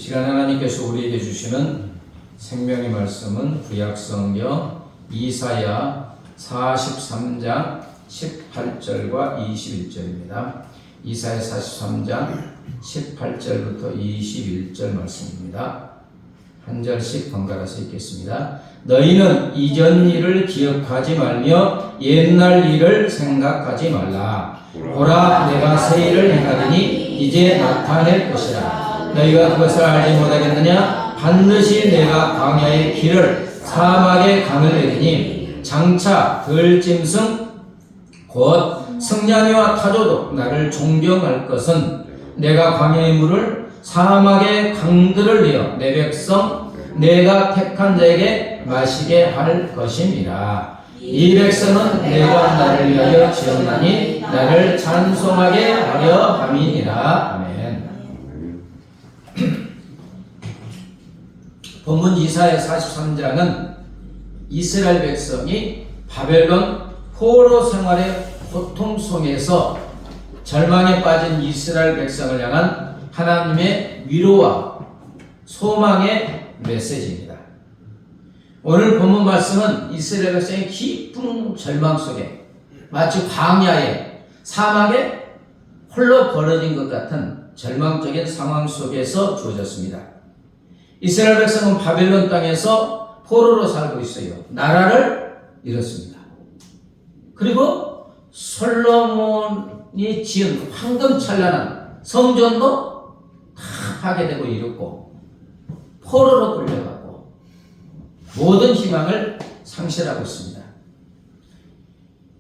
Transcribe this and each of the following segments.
시간 하나님께서 우리에게 주시는 생명의 말씀은 구약성경 이사야 43장 18절과 21절입니다. 이사야 43장 18절부터 21절 말씀입니다. 한 절씩 번갈아서 읽겠습니다. 너희는 이전 일을 기억하지 말며 옛날 일을 생각하지 말라. 보라, 내가 새 일을 행하리니 이제 나타낼 것이라. 너희가 그것을 알지 못하겠느냐? 반드시 내가 광야의 길을 사막의 강을 내리니 장차 들짐승 곧 승냥이와 타조도 나를 존경할 것은 내가 광야의 물을 사막의 강들을 내어 내 백성 내가 택한 자에게 마시게 할 것입니다. 이 백성은 내가 나를 위하여 지었나니 나를 찬송하게 하려 함이니라. 아멘. 본문 이사야 43장은 이스라엘 백성이 바벨론 포로 생활의 고통 속에서 절망에 빠진 이스라엘 백성을 향한 하나님의 위로와 소망의 메시지입니다. 오늘 본문 말씀은 이스라엘 백성의 깊은 절망 속에 마치 광야에 사막에 홀로 벌어진 것 같은 절망적인 상황 속에서 주어졌습니다. 이스라엘 백성은 바벨론 땅에서 포로로 살고 있어요. 나라를 잃었습니다. 그리고 솔로몬이 지은 황금찬란한 성전도 다 파괴되고 잃었고 포로로 끌려가고 모든 희망을 상실하고 있습니다.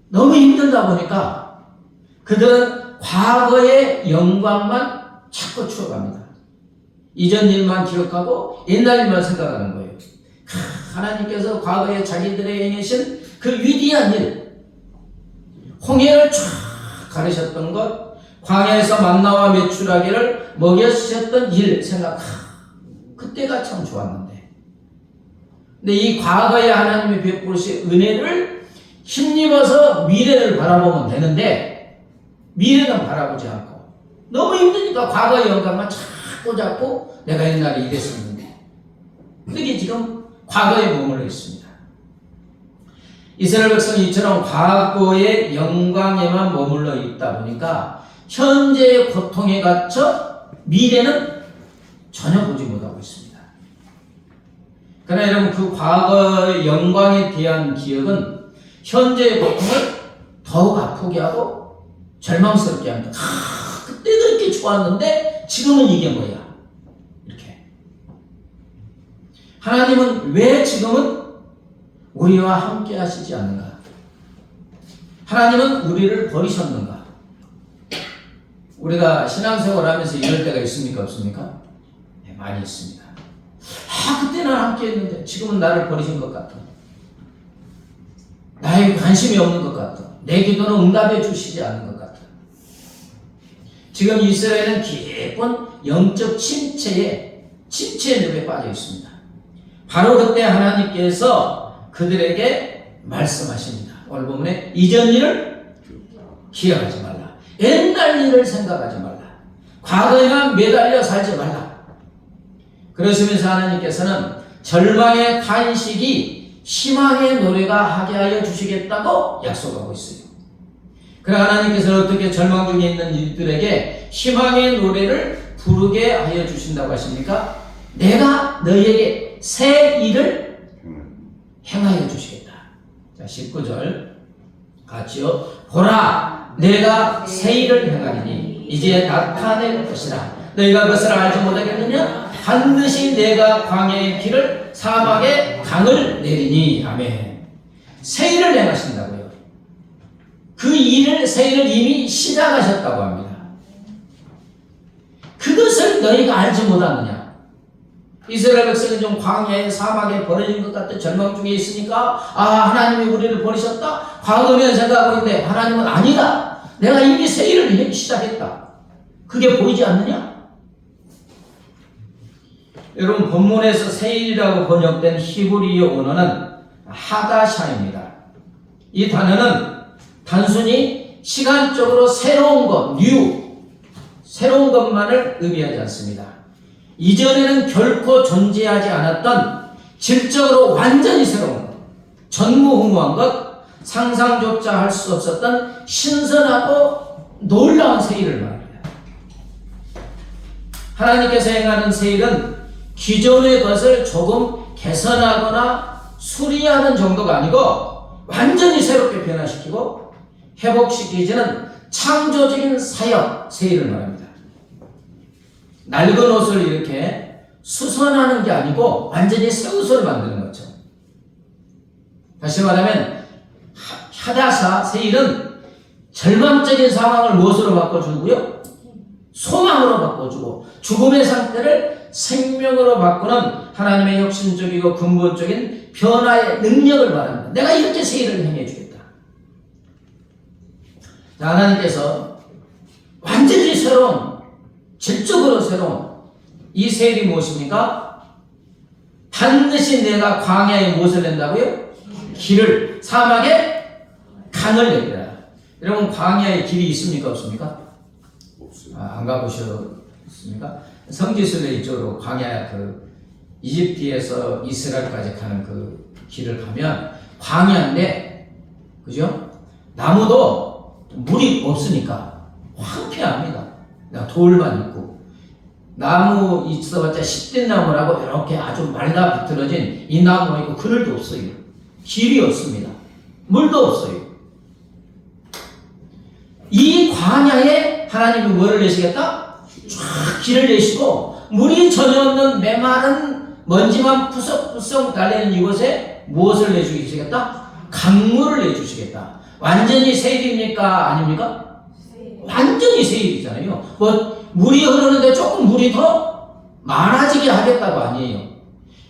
너무 힘들다 보니까 그들은 과거의 영광만 자꾸 추억합니다. 이전 일만 기억하고 옛날 일만 생각하는 거예요. 하나님께서 과거에 자기들에게 행하신 그 위대한 일, 홍해를 쫙 가르셨던 것, 광야에서 만나와 메추라기를 먹여주셨던 일 생각, 그때가 참 좋았는데. 근데 이 과거에 하나님이 베푸신 은혜를 힘입어서 미래를 바라보면 되는데 미래는 바라보지 않고 너무 힘드니까 과거의 영광만 자꾸 잡고 내가 옛날에 이랬었는데 그게 지금 과거에 머물러 있습니다. 이스라엘 백성이 이처럼 과거의 영광에만 머물러 있다 보니까 현재의 고통에 갇혀 미래는 전혀 보지 못하고 있습니다. 그러나 여러분 그 과거의 영광에 대한 기억은 현재의 고통을 더욱 아프게 하고 절망스럽게 합니다. 그때도 이렇게 좋았는데 지금은 이게 뭐야? 이렇게. 하나님은 왜 지금은 우리와 함께 하시지 않는가? 하나님은 우리를 버리셨는가? 우리가 신앙생활 하면서 이럴 때가 있습니까? 없습니까? 네, 많이 있습니다. 그때는 함께 했는데 지금은 나를 버리신 것 같아. 나에게 관심이 없는 것 같아. 내 기도는 응답해 주시지 않는 것 같아. 지금 이스라엘은 깊은 영적 침체의 늪에 빠져 있습니다. 바로 그때 하나님께서 그들에게 말씀하십니다. 오늘 본문에 이전 일을 기억하지 말라. 옛날 일을 생각하지 말라. 과거에만 매달려 살지 말라. 그러시면서 하나님께서는 절망의 탄식이 희망의 노래가 하게 하여 주시겠다고 약속하고 있어요. 그러나 하나님께서는 어떻게 절망 중에 있는 이들에게 희망의 노래를 부르게 하여 주신다고 하십니까? 내가 너희에게 새 일을 행하여 주시겠다. 자, 19절 같이요. 보라, 내가 새 일을 행하리니 이제 나타낼 것이라. 너희가 그것을 알지 못하겠느냐? 반드시 내가 광야의 길을 사막의 강을 내리니. 아멘. 새 일을 행하신다고요. 그 일을, 새 일을 이미 시작하셨다고 합니다. 그것을 너희가 알지 못하느냐? 이스라엘 백성은 좀 광야의 사막에 버려진 것 같은 절망 중에 있으니까 하나님이 우리를 버리셨다? 과거면 생각하고 있는데 하나님은 아니다. 내가 이미 새 일을 시작했다. 그게 보이지 않느냐? 여러분 본문에서 새 일이라고 번역된 히브리어 언어는 하다샤입니다. 이 단어는 단순히 시간적으로 새로운 것, 새로운 것만을 의미하지 않습니다. 이전에는 결코 존재하지 않았던 질적으로 완전히 새로운 전무후무한 것, 상상조차 할 수 없었던 신선하고 놀라운 새 일을 말합니다. 하나님께서 행하는 새 일은 기존의 것을 조금 개선하거나 수리하는 정도가 아니고 완전히 새롭게 변화시키고 회복시키지는 창조적인 사역, 새 일을 말합니다. 낡은 옷을 이렇게 수선하는 게 아니고 완전히 새 옷을 만드는 거죠. 다시 말하면 하다사, 새 일은 절망적인 상황을 무엇으로 바꿔주고요? 소망으로 바꿔주고 죽음의 상태를 생명으로 바꾸는 하나님의 혁신적이고 근본적인 변화의 능력을 말합니다. 내가 이렇게 새 일을 행해주겠다. 하나님께서 완전히 새로운, 질적으로 새로운 이 새 일이 무엇입니까? 반드시 내가 광야에 무엇을 낸다고요? 길을, 사막에 강을 내리라. 여러분, 광야에 길이 있습니까? 없습니까? 안 가보셨습니까? 성지순례 이쪽으로 광야 이집트에서 이스라엘까지 가는 그 길을 가면 광야인데, 그죠? 나무도 물이 없으니까 황폐합니다. 돌만 있고. 나무 있어봤자 10대 나무라고 이렇게 아주 말라 비틀어진 이 나무가 있고 그늘도 없어요. 길이 없습니다. 물도 없어요. 이 광야에 하나님이 뭐를 내시겠다? 쫙 길을 내시고 물이 전혀 없는 메마른 먼지만 푸석푸석 날리는 이곳에 무엇을 내주시겠다? 강물을 내주시겠다. 완전히 새 일입니까? 아닙니까? 완전히 새 일이잖아요. 물이 흐르는데 조금 물이 더 많아지게 하겠다고 아니에요.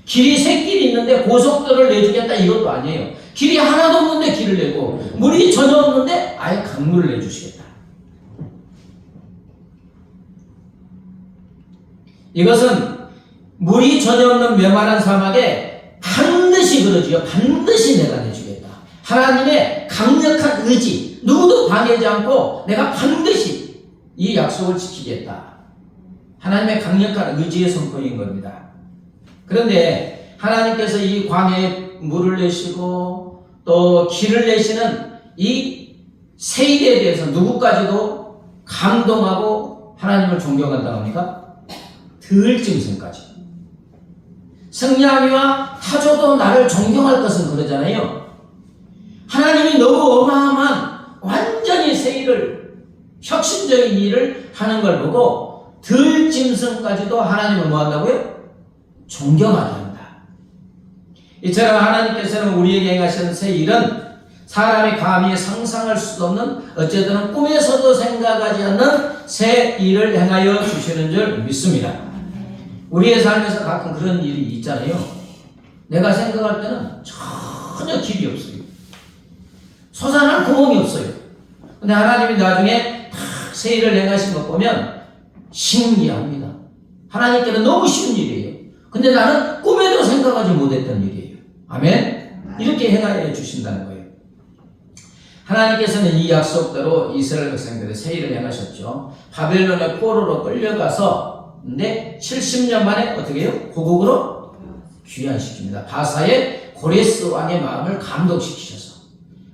길이 새 길이 있는데 고속도로를 내주겠다 이것도 아니에요. 길이 하나도 없는데 길을 내고 물이 전혀 없는데 아예 강물을 내주시겠다. 이것은 물이 전혀 없는 메마른 사막에 반드시 그러지요. 반드시 내가 내주겠다. 하나님의 강력한 의지, 누구도 방해하지 않고 내가 반드시 이 약속을 지키겠다. 하나님의 강력한 의지의 선포인 겁니다. 그런데 하나님께서 이 광야에 물을 내시고 또 길을 내시는 이 새 일에 대해서 누구까지도 감동하고 하나님을 존경한다고 합니까? 들짐승까지. 승냥이와 타조도 나를 존경할 것은 그러잖아요. 하나님이 너무 어마어마한 완전히 새 일을, 혁신적인 일을 하는 걸 보고 들짐승까지도 하나님을 뭐 한다고요? 존경하게 한다. 이처럼 하나님께서는 우리에게 행하신 새 일은 사람이 감히 상상할 수도 없는, 어쨌든 꿈에서도 생각하지 않는 새 일을 행하여 주시는 줄 믿습니다. 우리의 삶에서 가끔 그런 일이 있잖아요. 내가 생각할 때는 전혀 길이 없어요. 솟아날 구멍이 없어요. 근데 하나님이 나중에 다 새 일을 행하신 것 보면 신기합니다. 하나님께는 너무 쉬운 일이에요. 근데 나는 꿈에도 생각하지 못했던 일이에요. 아멘? 이렇게 행하여 주신다는 거예요. 하나님께서는 이 약속대로 이스라엘 백성들의 새 일을 행하셨죠. 바벨론의 포로로 끌려가서 근데 70년 만에 어떻게 해요? 고국으로 귀환시킵니다. 바사의 고레스 왕의 마음을 감동시키셔서.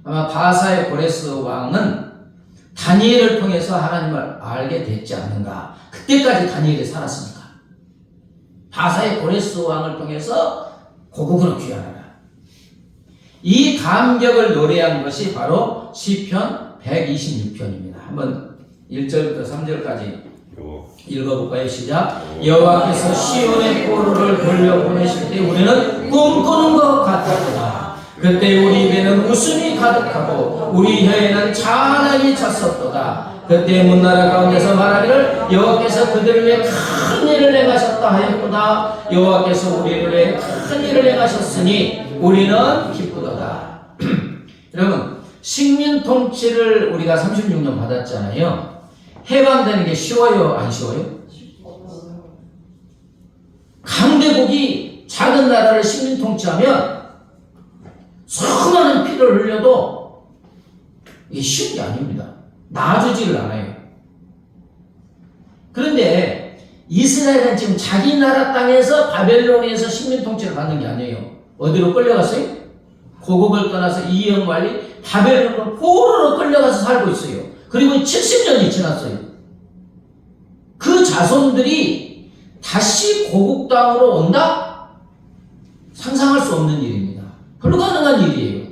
아마 바사의 고레스 왕은 다니엘을 통해서 하나님을 알게 됐지 않는가. 그때까지 다니엘이 살았으니까. 바사의 고레스 왕을 통해서 고국으로 귀환하라. 이 감격을 노래한 것이 바로 시편 126편입니다. 한번 1절부터 3절까지 읽어볼까요? 시작. 여호와께서 시온의 포로를 돌려보내실 때 우리는 꿈꾸는 것 같았도다. 그때 우리 입에는 웃음이 가득하고 우리 혀에는 찬양이 찼었도다. 그때 문나라 가운데서 말하기를 여호와께서 그들을 위해 큰 일을 행하셨다 하였도다. 여호와께서 우리를 위해 큰 일을 행하셨으니 우리는 기쁘도다. 여러분, 식민 통치를 우리가 36년 받았잖아요. 해방되는 게 쉬워요? 안 쉬워요? 강대국이 작은 나라를 식민 통치하면 수많은 피를 흘려도 이게 쉬운 게 아닙니다. 놔주지를 않아요. 그런데 이스라엘은 지금 자기 나라 땅에서 바벨론에서 식민 통치를 받는 게 아니에요. 어디로 끌려갔어요? 고국을 떠나서 이영관리 바벨론으로 포로로 끌려가서 살고 있어요. 그리고 70년이 지났어요. 그 자손들이 다시 고국 땅으로 온다? 상상할 수 없는 일입니다. 불가능한 일이에요.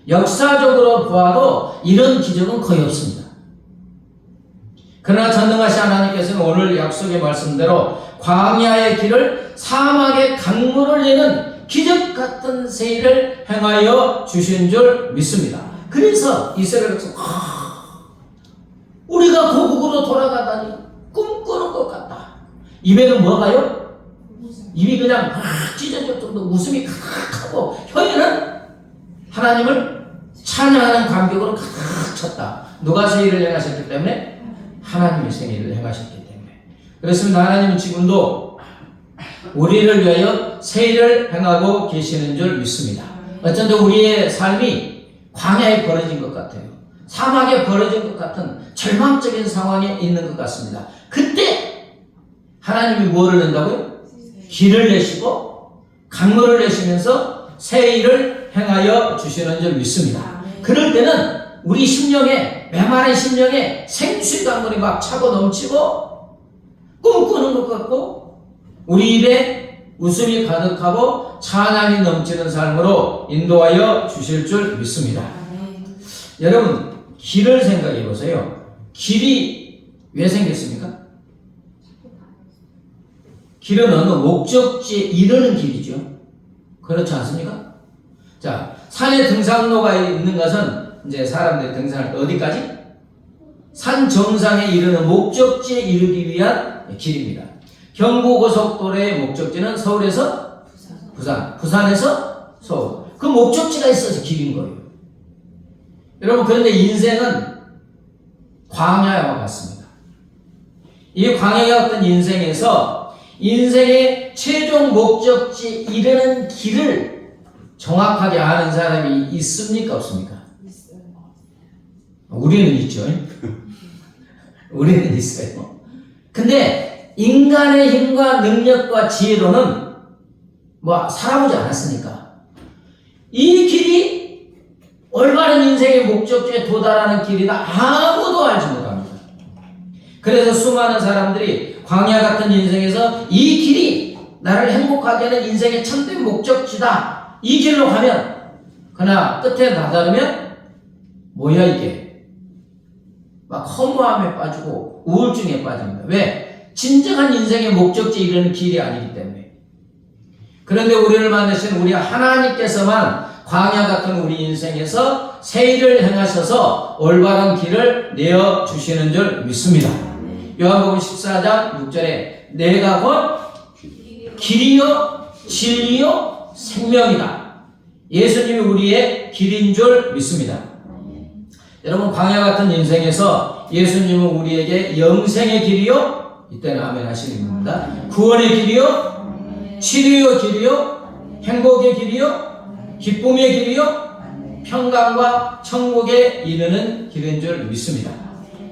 역사적으로 보아도 이런 기적은 거의 없습니다. 그러나 전능하신 하나님께서는 오늘 약속의 말씀대로 광야의 길을 사막의 강물을 내는 기적 같은 세일을 행하여 주신 줄 믿습니다. 그래서 이스라엘 백성 우리가 고국으로 돌아가다니 꿈꾸는 것 같다. 입에는 뭐가요? 입이 그냥 막 찢어질 정도 웃음이 가득하고 혀에는 하나님을 찬양하는 감격으로 가득 찼다. 누가 세일을 행하셨기 때문에? 하나님의 세일을 행하셨기 때문에. 그렇습니다. 하나님은 지금도 우리를 위하여 세일을 행하고 계시는 줄 믿습니다. 어쩐지 우리의 삶이 광야에 벌어진 것 같아요. 사막에 벌어진 것 같은 절망적인 상황에 있는 것 같습니다. 그때 하나님이 뭐를 낸다고요? 길을 내시고 강물을 내시면서 세일을 행하여 주시는 줄 믿습니다. 그럴 때는 우리 심령에, 메마른 심령에 생수의 강물이 막 차고 넘치고 꿈꾸는 것 같고 우리 입에 웃음이 가득하고 찬양이 넘치는 삶으로 인도하여 주실 줄 믿습니다. 여러분, 길을 생각해 보세요. 길이 왜 생겼습니까? 길은 어느 목적지에 이르는 길이죠. 그렇지 않습니까? 자, 산에 등산로가 있는 것은 이제 사람들이 등산할 때 어디까지? 산 정상에 이르는 목적지에 이르기 위한 길입니다. 경부고속도로의 목적지는 서울에서 부산, 부산에서 서울. 그 목적지가 있어서 길인 거예요. 여러분, 그런데 인생은 광야와 같습니다. 이 광야와 같은 인생에서 인생의 최종 목적지에 이르는 길을 정확하게 아는 사람이 있습니까? 없습니까? 있어요. 우리는 있죠. 우리는 있어요. 근데 인간의 힘과 능력과 지혜로는 뭐 살아보지 않았으니까 이 길이 올바른 인생의 목적지에 도달하는 길이다 아무도 알지 못합니다. 그래서 수많은 사람들이 광야 같은 인생에서 이 길이 나를 행복하게 하는 인생의 참된 목적지다. 이 길로 가면 그러나 끝에 다다르면 뭐야 이게? 막 허무함에 빠지고 우울증에 빠집니다. 왜? 진정한 인생의 목적지에 이르는 길이 아니기 때문에. 그런데 우리를 만드신 우리 하나님께서만 광야 같은 우리 인생에서 세일을 행하셔서 올바른 길을 내어주시는 줄 믿습니다. 요한복음 14장 6절에 내가 곧 길이요 진리요 생명이다. 예수님이 우리의 길인 줄 믿습니다. 여러분, 광야 같은 인생에서 예수님은 우리에게 영생의 길이요, 이때는 아멘 하시는 겁니다. 구원의 길이요, 치료의 길이요, 행복의 길이요, 기쁨의 길이요, 평강과 천국에 이르는 길인 줄 믿습니다.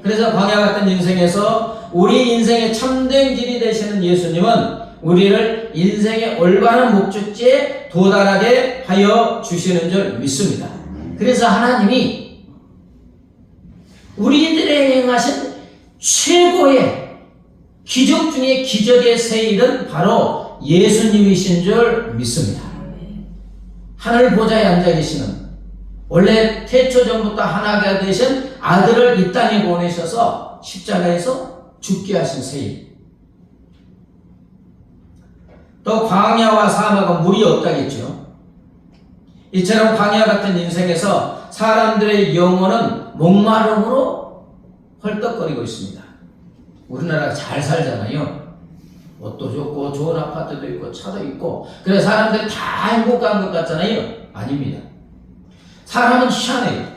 그래서 광야 같은 인생에서 우리 인생의 참된 길이 되시는 예수님은 우리를 인생의 올바른 목적지에 도달하게 하여 주시는 줄 믿습니다. 그래서 하나님이 우리들에게 행하신 최고의 기적 중에 기적의 세일은 바로 예수님이신 줄 믿습니다. 하늘 보좌에 앉아 계시는 원래 태초 전부터 하나가 되신 아들을 이 땅에 보내셔서 십자가에서 죽게 하신 세일. 또 광야와 사막은 물이 없다겠죠. 이처럼 광야 같은 인생에서 사람들의 영혼은 목마름으로 헐떡거리고 있습니다. 우리나라가 잘 살잖아요. 옷도 좋고 좋은 아파트도 있고 차도 있고 그래서 사람들이 다 행복한 것 같잖아요. 아닙니다. 사람은 희한해요.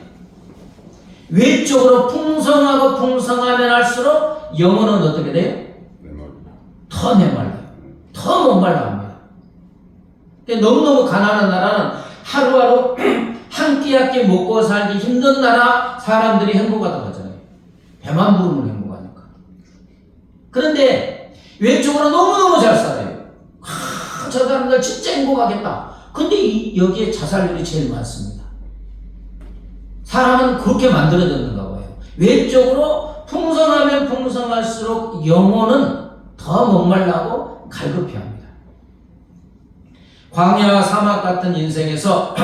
외적으로 풍성하고 풍성하면 할수록 영혼은 어떻게 돼요? 더 메말라요. 더 목말라합니다. 너무너무 가난한 나라는 하루하루 한 끼 한 끼 먹고 살기 힘든 나라 사람들이 행복하다고 하잖아요. 배만 부르면 행복하니까. 그런데 외적으로 너무너무 잘 살아요. 저 사람들 진짜 행복하겠다. 근데 여기에 자살률이 제일 많습니다. 사람은 그렇게 만들어졌는가 봐요. 외적으로 풍성하면 풍성할수록 영혼은 더 목말라고 갈급해합니다. 광야와 사막 같은 인생에서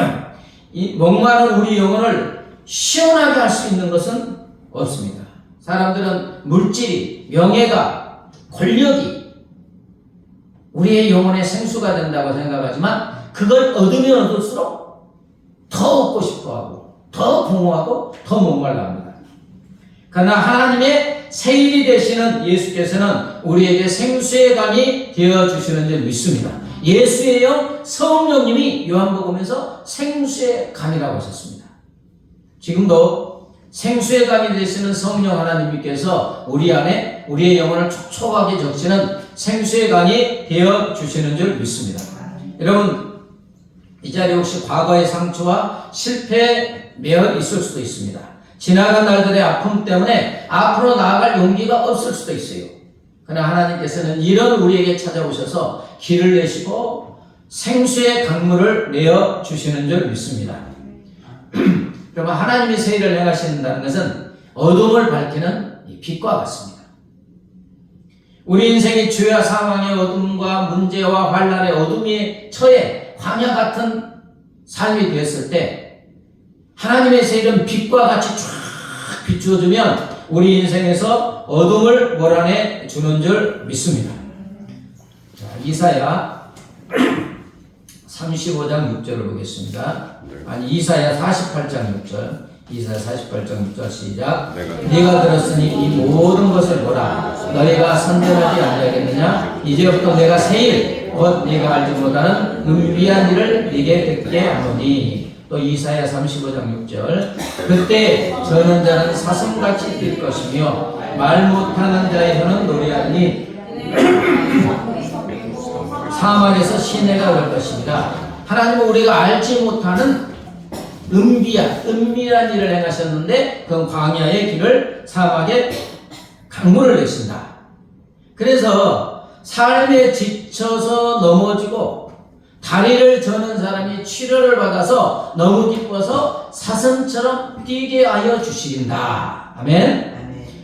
이 목마른 우리 영혼을 시원하게 할 수 있는 것은 없습니다. 사람들은 물질이, 명예가, 권력이 우리의 영혼의 생수가 된다고 생각하지만 그걸 얻으면 얻을수록 더 얻고 싶어하고 더 공허하고 더 목말라 합니다. 그러나 하나님의 세일이 되시는 예수께서는 우리에게 생수의 강이 되어주시는 줄 믿습니다. 예수의 영 성령님이 요한복음에서 생수의 강이라고 하셨습니다. 지금도 생수의 강이 되시는 성령 하나님께서 우리 안에 우리의 영혼을 촉촉하게 적시는 생수의 강이 되어주시는 줄 믿습니다. 여러분, 이 자리에 혹시 과거의 상처와 실패에 매여 있을 수도 있습니다. 지나간 날들의 아픔 때문에 앞으로 나아갈 용기가 없을 수도 있어요. 그러나 하나님께서는 이런 우리에게 찾아오셔서 길을 내시고 생수의 강물을 내어 주시는 줄 믿습니다. 그러면 하나님이 세일을 행하신다는 것은 어둠을 밝히는 빛과 같습니다. 우리 인생이 죄와 사망의 어둠과 문제와 환난의 어둠에 처해 광야 같은 삶이 되었을 때 하나님의 세일은 빛과 같이 쫙 비추어주면 우리 인생에서 어둠을 몰아내 주는 줄 믿습니다. 자, 이사야 35장 6절을 보겠습니다. 이사야 48장 6절. 이사야 48장 6절 시작. 네가 들었으니 이 모든 것을 보라. 너희가 선전하지 아니하겠느냐? 이제부터 내가 세일 곧 네가 알지 못하는 은비한 일을 네게 듣게 하노니. 또 이사야 35장 6절. 그때 저는 자는 사슴같이 뛸 것이며 말 못하는 자의 혀는 노래하니 사막에서 시내가 올 것입니다. 하나님은 우리가 알지 못하는 은밀한 일을 행하셨는데 그 광야의 길을 사막에 강물을 내신다. 그래서 삶에 지쳐서 넘어지고 다리를 저는 사람이 치료를 받아서 너무 기뻐서 사슴처럼 뛰게 하여 주신다. 아멘.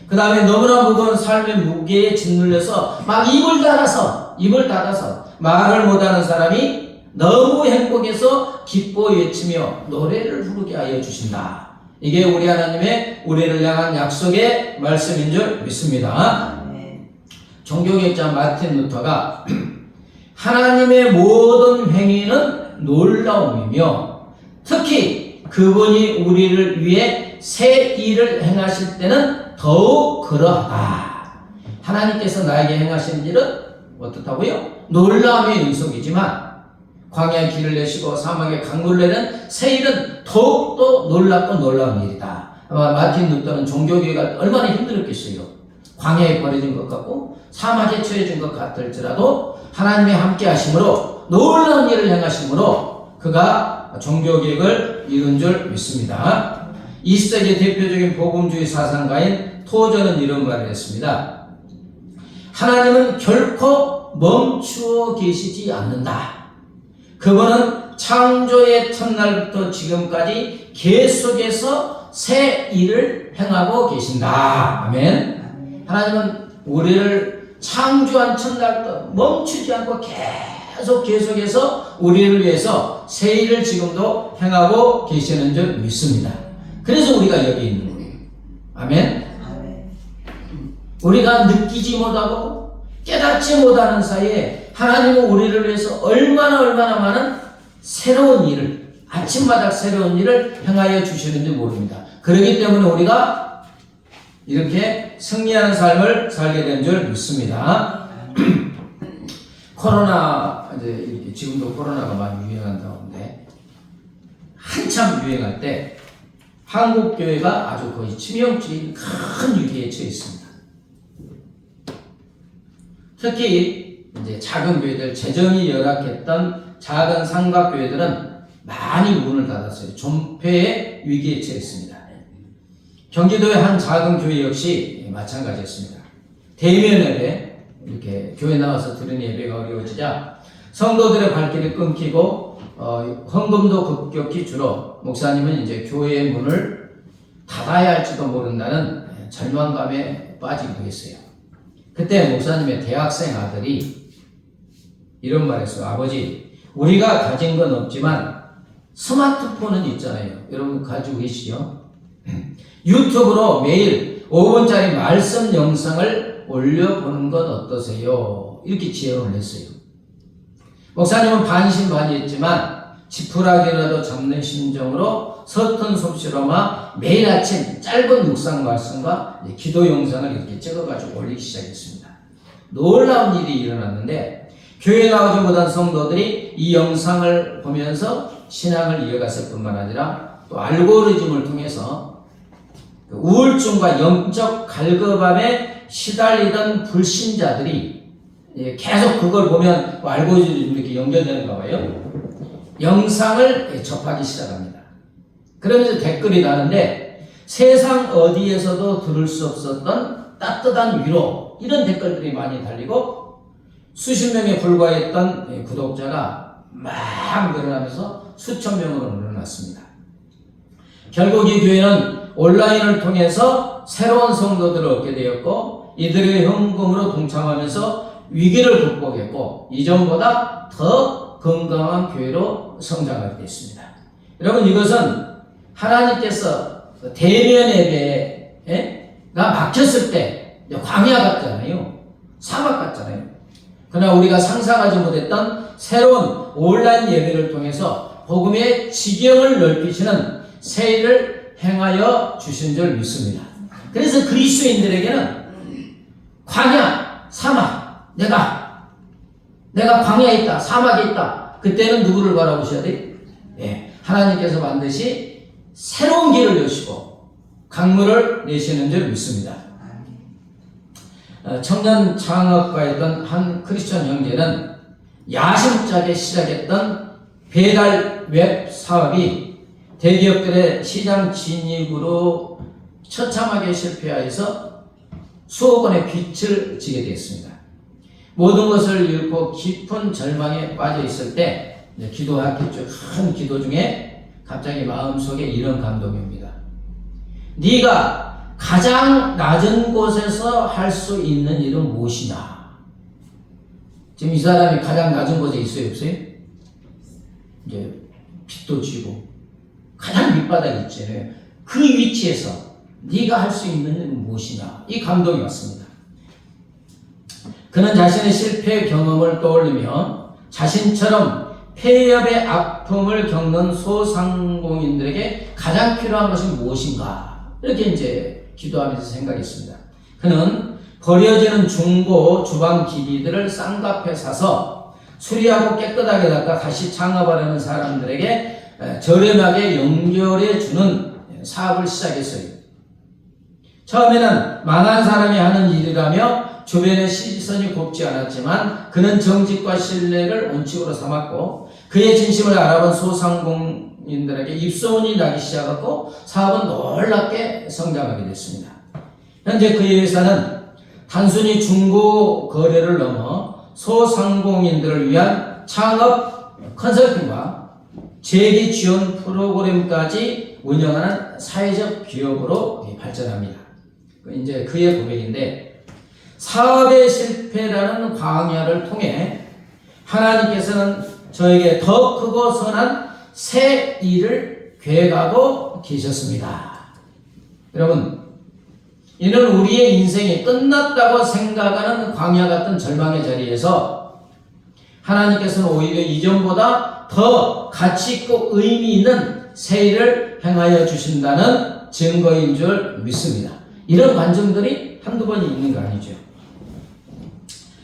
그 다음에 너무나 무거운 삶의 무게에 짓눌려서 막 입을 닫아서 말을 못하는 사람이 너무 행복해서 기뻐 외치며 노래를 부르게 하여 주신다. 이게 우리 하나님의 우리를 향한 약속의 말씀인 줄 믿습니다. 종교개혁자 마틴 루터가 하나님의 모든 행위는 놀라움이며 특히 그분이 우리를 위해 새 일을 행하실 때는 더욱 그러하다. 하나님께서 나에게 행하신 일은 어떻다고요? 놀라움의 연속이지만 광야의 길을 내시고 사막에 강물을 내는 새 일은 더욱더 놀랍고 놀라운 일이다. 아마 마틴 루터는 종교개혁가 얼마나 힘들었겠어요. 광야에 버려진 것 같고 사막에 처해진 것 같을지라도 하나님의 함께 하심으로 놀라운 일을 행하심으로 그가 종교개혁을 이룬 줄 믿습니다. 20세기 대표적인 복음주의 사상가인 토저는 이런 말을 했습니다. 하나님은 결코 멈추어 계시지 않는다. 그분은 창조의 첫날부터 지금까지 계속해서 새 일을 행하고 계신다. 아멘. 하나님은 우리를 창조한 첫날부터 멈추지 않고 계속해서 우리를 위해서 새 일을 지금도 행하고 계시는 줄 믿습니다. 그래서 우리가 여기 있는 거예요. 아멘. 우리가 느끼지 못하고 깨닫지 못하는 사이에 하나님은 우리를 위해서 얼마나 많은 새로운 일을 아침마다 새로운 일을 행하여 주시는지 모릅니다. 그렇기 때문에 우리가 이렇게 승리하는 삶을 살게 된 줄 믿습니다. 코로나 이제 이렇게 지금도 코로나가 많이 유행한 가운데 한참 유행할 때 한국 교회가 아주 거의 치명적인 큰 위기에 처해 있습니다. 특히 이제 작은 교회들, 재정이 열악했던 작은 삼각교회들은 많이 문을 닫았어요. 존폐의 위기에 처했습니다. 경기도의 한 작은 교회 역시 마찬가지였습니다. 대면예배, 이렇게 교회 나와서 드리는 예배가 어려워지자 성도들의 발길이 끊기고 헌금도 급격히 줄어 목사님은 이제 교회의 문을 닫아야 할지도 모른다는 절망감에 빠지기도 했어요. 그때 목사님의 대학생 아들이 이런 말 했어요. 아버지, 우리가 가진 건 없지만 스마트폰은 있잖아요. 여러분 가지고 계시죠? 유튜브로 매일 5분짜리 말씀 영상을 올려보는 건 어떠세요? 이렇게 지원을 했어요. 목사님은 반신반의했지만 지푸라기라도 잡는 심정으로 서툰 솜씨로만 매일 아침 짧은 묵상 말씀과 기도 영상을 이렇게 찍어가지고 올리기 시작했습니다. 놀라운 일이 일어났는데 교회 나오지 못한 성도들이 이 영상을 보면서 신앙을 이어갔을 뿐만 아니라 또 알고리즘을 통해서 우울증과 영적 갈급함에 시달리던 불신자들이 계속 그걸 보면 알고리즘이 이렇게 연결되는가 봐요. 영상을 접하기 시작합니다. 그러면서 댓글이 나는데 세상 어디에서도 들을 수 없었던 따뜻한 위로 이런 댓글들이 많이 달리고 수십 명에 불과했던 구독자가 막 늘어나면서 수천 명으로 늘어났습니다. 결국 이 교회는 온라인을 통해서 새로운 성도들을 얻게 되었고 이들의 헌금으로 동참하면서 위기를 극복했고 이전보다 더 건강한 교회로 성장하게 됐습니다. 여러분 이것은 하나님께서 대면 예배가 막혔을 때 광야 같잖아요. 사막 같잖아요. 그러나 우리가 상상하지 못했던 새로운 온라인 예배를 통해서 복음의 지경을 넓히시는 새 일을 행하여 주신 줄 믿습니다. 그래서 그리스도인들에게는 광야, 사막, 내가 광야에 있다, 사막에 있다. 그때는 누구를 바라보셔야 돼요? 하나님께서 반드시 새로운 길을 여시고 강물을 내시는 줄 믿습니다. 청년 창업가였던 한 크리스천 형제는 야심차게 시작했던 배달 웹 사업이 대기업들의 시장 진입으로 처참하게 실패하여서 수억 원의 빚을 지게 되었습니다. 모든 것을 잃고 깊은 절망에 빠져 있을 때 기도했겠죠. 큰 기도 중에 갑자기 마음속에 이런 감동이 옵니다. 네가 가장 낮은 곳에서 할 수 있는 일은 무엇이냐? 지금 이 사람이 가장 낮은 곳에 있어요, 없어요? 이제 빚도 지고 가장 밑바닥에 있잖아요. 그 위치에서 네가 할 수 있는 일은 무엇이냐? 이 감동이 왔습니다. 그는 자신의 실패 경험을 떠올리며 자신처럼 폐업의 아픔을 겪는 소상공인들에게 가장 필요한 것이 무엇인가? 이렇게 이제 기도하면서 생각했습니다. 그는 버려지는 중고 주방 기기들을 쌍값에 사서 수리하고 깨끗하게 닦아 다시 창업하려는 사람들에게 저렴하게 연결해 주는 사업을 시작했어요. 처음에는 망한 사람이 하는 일이라며 주변의 시선이 곱지 않았지만 그는 정직과 신뢰를 원칙으로 삼았고 그의 진심을 알아본 소상공인들에게 입소문이 나기 시작했고 사업은 놀랍게 성장하게 됐습니다. 현재 그의 회사는 단순히 중고 거래를 넘어 소상공인들을 위한 창업 컨설팅과 재기 지원 프로그램까지 운영하는 사회적 기업으로 발전합니다. 이제 그의 고백인데 사업의 실패라는 광야를 통해 하나님께서는 저에게 더 크고 선한 새 일을 계획하고 계셨습니다. 여러분, 이는 우리의 인생이 끝났다고 생각하는 광야 같은 절망의 자리에서 하나님께서는 오히려 이전보다 더 가치 있고 의미 있는 새 일을 행하여 주신다는 증거인 줄 믿습니다. 이런 관점들이 한두 번이 있는 거 아니죠.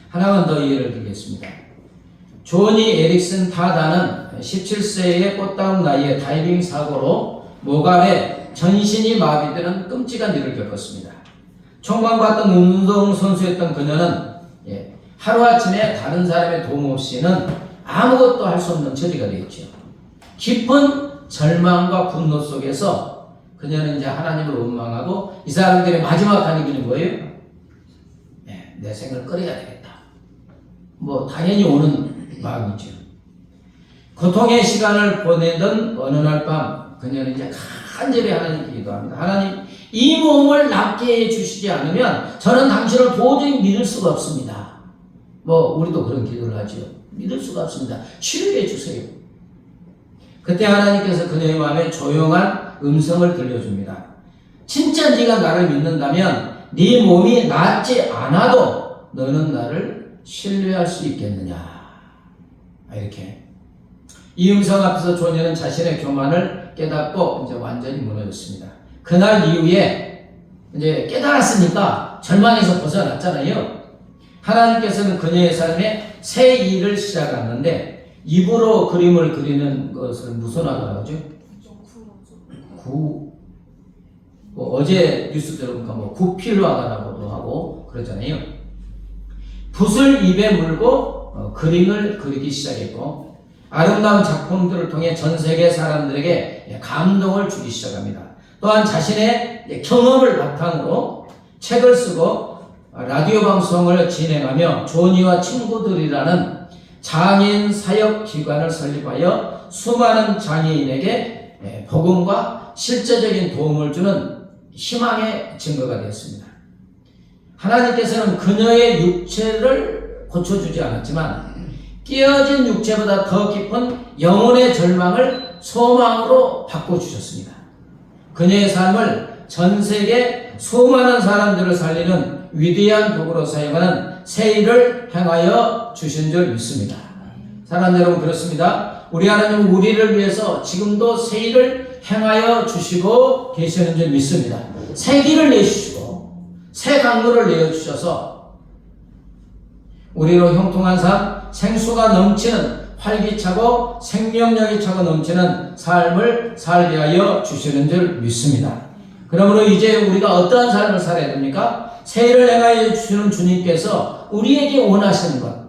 하나만 더 예를 들겠습니다. 조니 에릭슨 타다는 17세의 꽃다운 나이에 다이빙 사고로 모발에 전신이 마비되는 끔찍한 일을 겪었습니다. 총망받던 운동선수였던 그녀는 하루아침에 다른 사람의 도움 없이는 아무것도 할 수 없는 처지가 되었죠. 깊은 절망과 분노 속에서 그녀는 이제 하나님을 원망하고 이 사람들의 마지막 하는 길은 뭐예요? 내 생을 끌어야 되겠다. 뭐 당연히 오는 마음이죠. 고통의 시간을 보내던 어느 날 밤 그녀는 이제 간절히 하나님께 기도합니다. 하나님, 이 몸을 낫게 해주시지 않으면 저는 당신을 도저히 믿을 수가 없습니다. 뭐 우리도 그런 기도를 하죠. 믿을 수가 없습니다. 치유해 주세요. 그때 하나님께서 그녀의 마음에 조용한 음성을 들려줍니다. 진짜 네가 나를 믿는다면 네 몸이 낫지 않아도 너는 나를 신뢰할 수 있겠느냐. 이렇게 이 음성 앞에서 조녀는 자신의 교만을 깨닫고 이제 완전히 무너졌습니다. 그날 이후에 이제 깨달았으니까 절망에서 벗어났잖아요. 하나님께서는 그녀의 삶에 새 일을 시작하는데 입으로 그림을 그리는 것을 무슨 화가라고 하죠? 뭐 어제 뉴스 들어보니까 뭐 구필화가라고도 하고 그러잖아요. 붓을 입에 물고 그림을 그리기 시작했고 아름다운 작품들을 통해 전 세계 사람들에게 감동을 주기 시작합니다. 또한 자신의 경험을 바탕으로 책을 쓰고 라디오 방송을 진행하며 조니와 친구들이라는 장애인 사역 기관을 설립하여 수많은 장애인에게 복음과 실제적인 도움을 주는 희망의 증거가 되었습니다. 하나님께서는 그녀의 육체를 고쳐주지 않았지만 깨어진 육체보다 더 깊은 영혼의 절망을 소망으로 바꿔주셨습니다. 그녀의 삶을 전 세계 수많은 사람들을 살리는 위대한 도구로 사용하는 새 일을 행하여 주신 줄 믿습니다. 사랑하는 여러분, 그렇습니다. 우리 하나님은 우리를 위해서 지금도 새 일을 행하여 주시고 계시는 줄 믿습니다. 새 길을 내주시고 새 강물을 내어주셔서 우리로 형통한 삶, 생수가 넘치는 활기차고 생명력이 차고 넘치는 삶을 살게 하여 주시는 줄 믿습니다. 그러므로 이제 우리가 어떠한 삶을 살아야 됩니까? 새 일을 행하여 주시는 주님께서 우리에게 원하시는 것,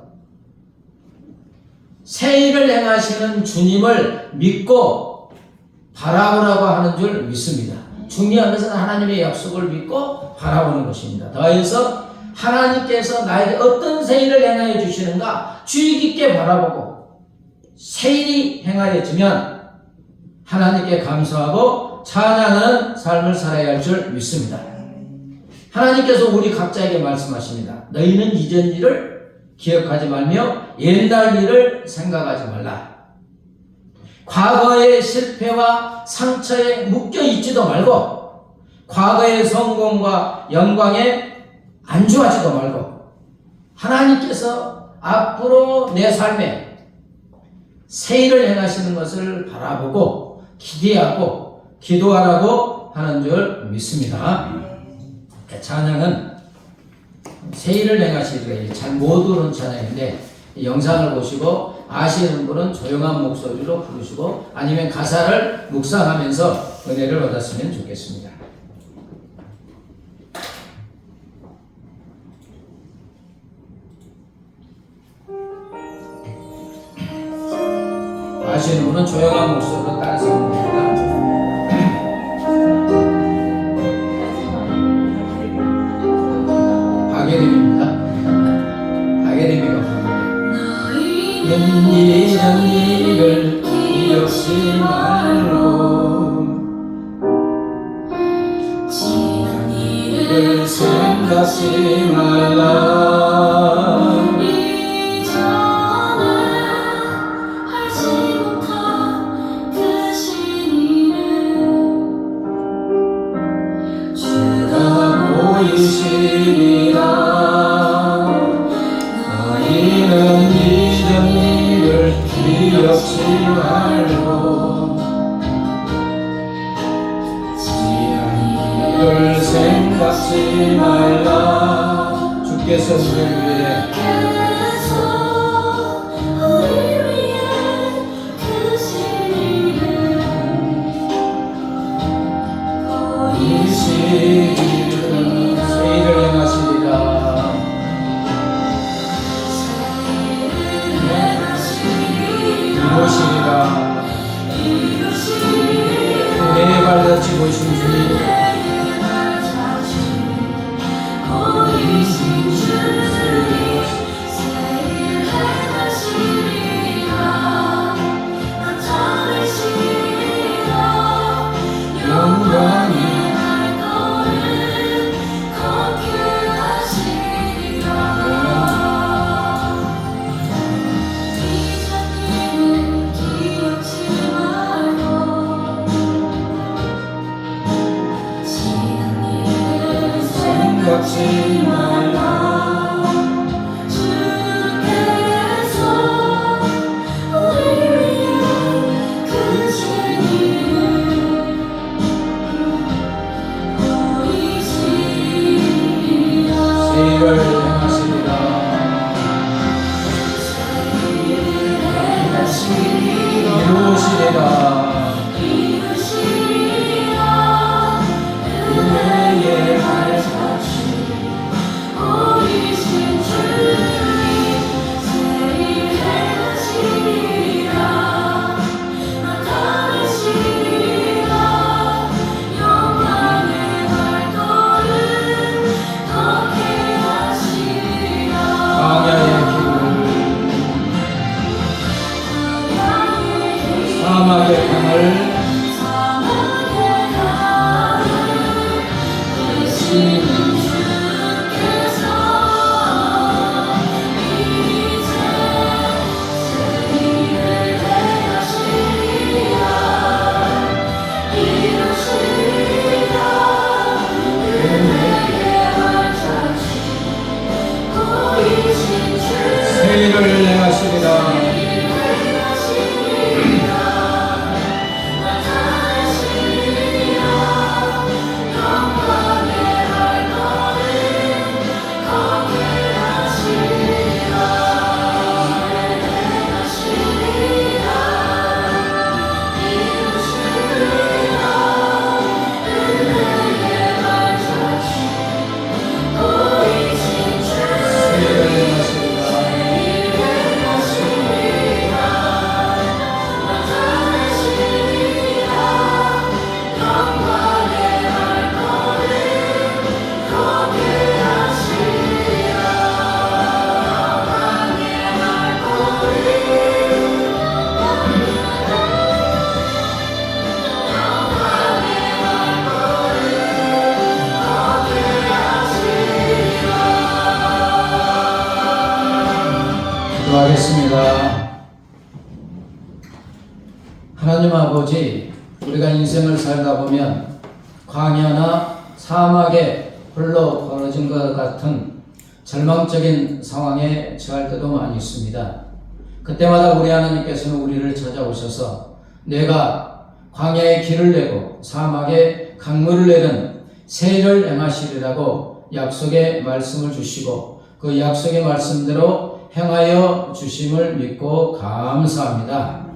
새 일을 행하시는 주님을 믿고 바라보라고 하는 줄 믿습니다. 중요한 것은 하나님의 약속을 믿고 바라보는 것입니다. 더해서 하나님께서 나에게 어떤 새 일을 행하여 주시는가 주의 깊게 바라보고 새 일이 행하여지면 하나님께 감사하고 찬양하는 삶을 살아야 할 줄 믿습니다. 하나님께서 우리 각자에게 말씀하십니다. 너희는 이전 일을 기억하지 말며 옛날 일을 생각하지 말라. 과거의 실패와 상처에 묶여 있지도 말고 과거의 성공과 영광에 안주하지도 말고 하나님께서 앞으로 내 삶에 새 일을 행하시는 것을 바라보고 기대하고 기도하라고 하는 줄 믿습니다. 찬양은 새 일을 행하시리라 잘 못 오는 찬양인데 영상을 보시고 아시는 분은 조용한 목소리로 부르시고 아니면 가사를 묵상하면서 은혜를 받았으면 좋겠습니다. 아시는 분은 조용한 목소리로 따라서 부릅니다. 박예림입니다. 박예림이가 부릅니다. 이전 일을 기억지 말고 지난 일을 생각지 말라. 너희는 이전 일을 기억지 말고 지난 일을 생각지 말라. 주께서 우리를 위해 발자취 보이신 주님 놓지 말라. 세일을 행하시리라. 이루시리라. 은혜의 발자취 오리신 주님 세일 행하시리라. 나타내시리라. 영광의 발걸음 걷게 하시리라. 광야의 사막의 강을 세일을 행하시리라. 기도하겠습니다. 하나님 아버지, 우리가 인생을 살다 보면 광야나 사막에 홀로 벌어진 것 같은 절망적인 상황에 처할 때도 많이 있습니다. 그때마다 우리 하나님께서는 우리를 찾아오셔서 내가 광야에 길을 내고 사막에 강물을 내는 세일을 행하시리라고 약속의 말씀을 주시고 그 약속의 말씀대로 행하여 주심을 믿고 감사합니다.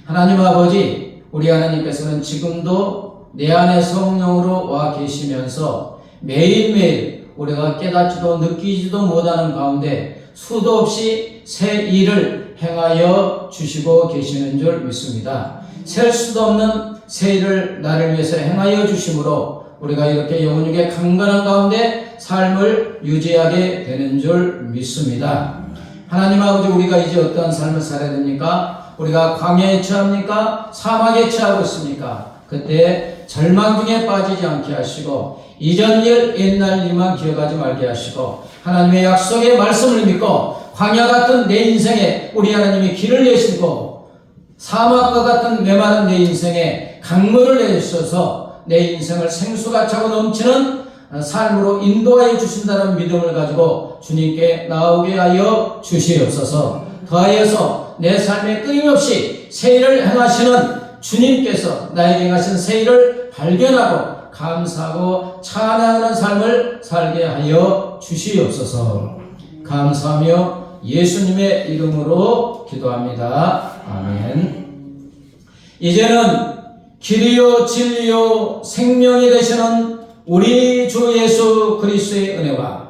하나님 아버지, 우리 하나님께서는 지금도 내 안에 성령으로 와 계시면서 매일매일 우리가 깨닫지도 느끼지도 못하는 가운데 수도 없이 새 일을 행하여 주시고 계시는 줄 믿습니다. 셀 수도 없는 새 일을 나를 위해서 행하여 주심으로 우리가 이렇게 영혼에게 강건한 가운데 삶을 유지하게 되는 줄 믿습니다. 하나님 아버지, 우리가 이제 어떠한 삶을 살아야 됩니까? 우리가 광야에 처합니까? 사막에 처하고 있습니까? 그때 절망 중에 빠지지 않게 하시고 이전 일 옛날 일만 기억하지 말게 하시고 하나님의 약속의 말씀을 믿고 광야 같은 내 인생에 우리 하나님이 길을 내시고 사막과 같은 메마른 내 인생에 강물을 내주셔서 내 인생을 생수가 차고 넘치는 삶으로 인도하여 주신다는 믿음을 가지고 주님께 나오게 하여 주시옵소서. 더하여서 내 삶에 끊임없이 세일을 행하시는 주님께서 나에게 하신 세일을 발견하고 감사하고 찬양하는 삶을 살게 하여 주시옵소서. 감사하며 예수님의 이름으로 기도합니다. 아멘. 이제는 길이요 진리요 생명이 되시는 우리 주 예수 그리스도의 은혜와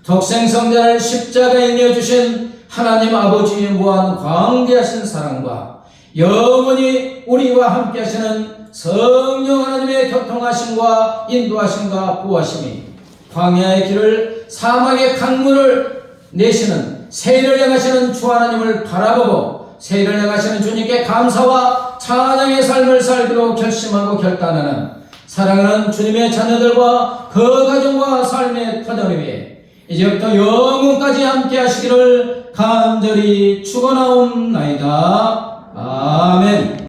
독생성자를 십자가에 내어주신 하나님 아버지의 무한 광대하신 사랑과 영원히 우리와 함께 하시는 성령 하나님의 교통하심과 인도하심과 보호하심이 광야의 길을 사막의 강물을 내시는 세일을 행하시는 주 하나님을 바라보고 세일을 행하시는 주님께 감사와 찬양의 삶을 살기로 결심하고 결단하는 사랑하는 주님의 자녀들과 그 가정과 삶의 터전 위에 이제부터 영원까지 함께 하시기를 간절히 축원하옵나이다. 아멘.